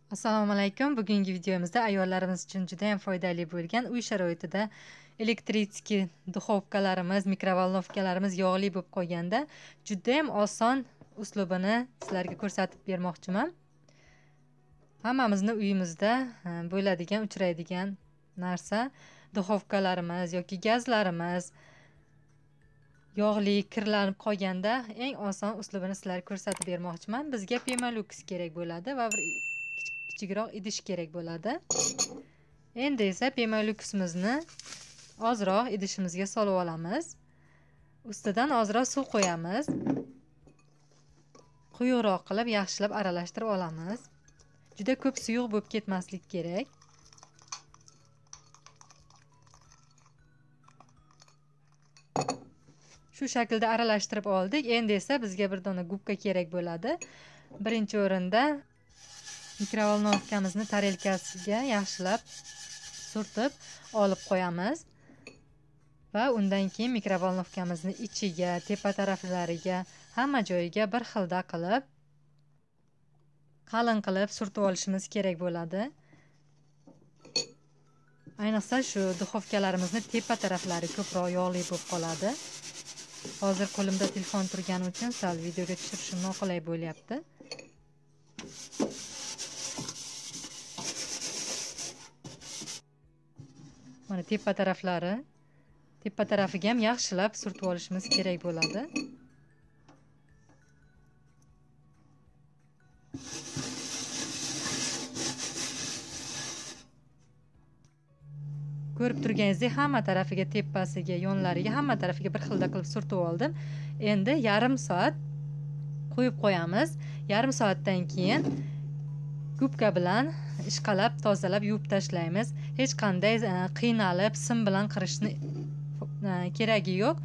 Assalomu alaykum. Bugungi videomizda ayollarimiz uchun juda ham foydali bo'lgan uy sharoitida elektritskiy duxovkalarimiz, mikrovolnovkalarimiz yog'li bo'lib qolganda juda ham oson uslubini sizlarga ko'rsatib bermoqchiman. Hammamizni uyimizda bo'ladigan, uchraydigan narsa duxovkalarimiz yoki gazlarimiz yog'li, kirlanib qolganda eng oson uslubini sizlarga ko'rsatib bermoqchiman. Bizga Pemalux kerak bo'ladi va bir kichikroq idish kerak bo'ladi. Endi esa Pemaluximizni ozroq idishimizga solib olamiz. Ustidan ozroq suv qo'yamiz. Quyuqroq qilib yaxshilab aralashtirib olamiz. Juda ko'p suyuq bo'lib ketmasligi kerak. Shu shaklda aralashtirib oldik. Endi esa bizga bir dona gubka kerak bo'ladi. Birinchi o'rinda mikrovolnovkamizni tarelkasiga yaxshilab surtib olib qo'yamiz va undan keyin mikrovolnovkamizni ichiga, tepa taraflariga, hamma joyiga bir xilda qilib qalin qilib surtib olishimiz kerak bo'ladi. Ayniqsa shu duxovkalarimizni tepa taraflari ko'proq yog'li bo'lib qoladi. Hozir qo'limda telefon turgani uchun sal videoga tushirishim noqulay bo'lyapti. Mana tepa tarafiga ham yaxshilab surtib olishimiz kerak bo'ladi. Ko'rib turganingizdek, hamma tarafiga, tepasiga, yonlariga, hamma tarafiga bir xilda qilib surtib oldim. Endi yarim soat qo'yib qo'yamiz. Yarim soatdan keyin gubka bilan ishqalab, tozalab, yuvib tashlaymiz. Hech qanday qiynalib, sim bilan qirishni keragi yo'q.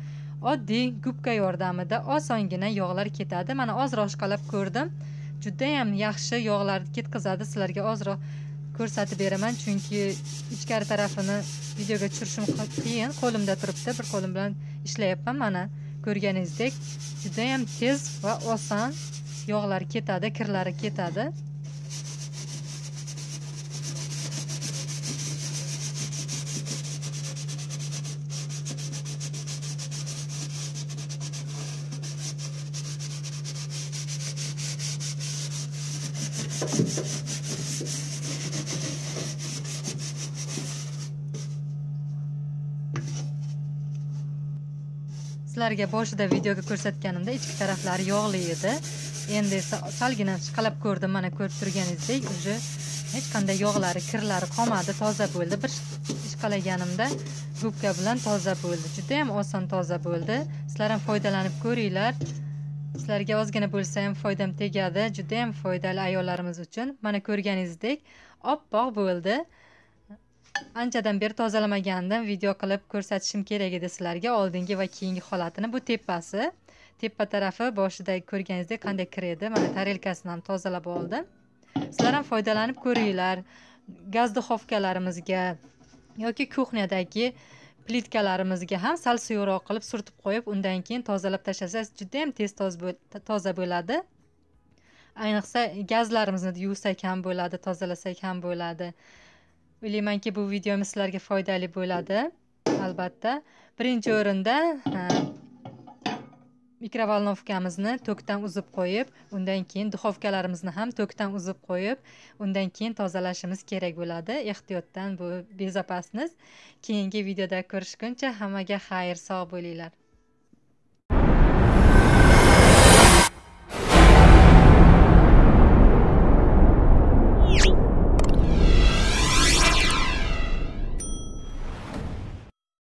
Oddiy gubka yordamida osongina yog'lar ketadi. Mana ozroq ishqalab ko'rdim. Juda ham yaxshi yog'larni ketkazadi. Sizlarga ozroq ko'rsatib beraman, chunki ichkari tarafini videoga tushirishim qiyin. Qo'limda turibdi, bir qo'lim bilan ishlayapman. Mana ko'rganingizdek, juda ham tez va oson yog'lar ketadi, kirlari ketadi. Sizlarga boshida videoga ko'rsatganimda ichki taraflari yog'li edi. Endi esa salgina ishqalab ko'rdim. Mana ko'rib turganingizdek, uje hech qanday yog'lari, kirlari qolmadi, toza bo'ldi. Bir ishqalaganimda gubka bilan toza bo'ldi. Juda ham oson toza bo'ldi. Sizlar ham foydalanib ko'ringlar. Sizlarga ozgina bo'lsa ham foydam tegadi. Juda ham foydali ayollarimiz uchun. Mana ko'rganingizdek, oppoq bo'ldi. Anchadan beri tozalamagandim, video qilib ko'rsatishim kerak edi sizlarga oldingi va keyingi holatini. Bu tepasi, tepa tarafi boshida ko'rganingizdek qanday kir edi. Mana tarelkasini ham tozalab oldim. Sizlar ham foydalanib ko'ringlar. Gaz duxovkalarimizga yoki kuxnyadagi plitkalarimizga ham sal suyuqroq qilib surtib qo'yib, undan keyin tozalab tashlasangiz juda ham tez toza bo'ladi. Ayniqsa gazlarimizni yuvsak ham bo'ladi, tozalasak ham bo'ladi. O'ylaymanki, bu videomiz sizlarga foydali bo'ladi. Albatta, birinchi o'rinda mikrovolnovkamizni tokdan uzib qo'yib, undan keyin duxovkalarimizni ham tokdan uzib qo'yib, undan keyin tozalashimiz kerak bo'ladi. Ehtiyotdan bu bezopasmiz. Keyingi videoda ko'rishguncha hammaga xayr, sog' bo'linglar.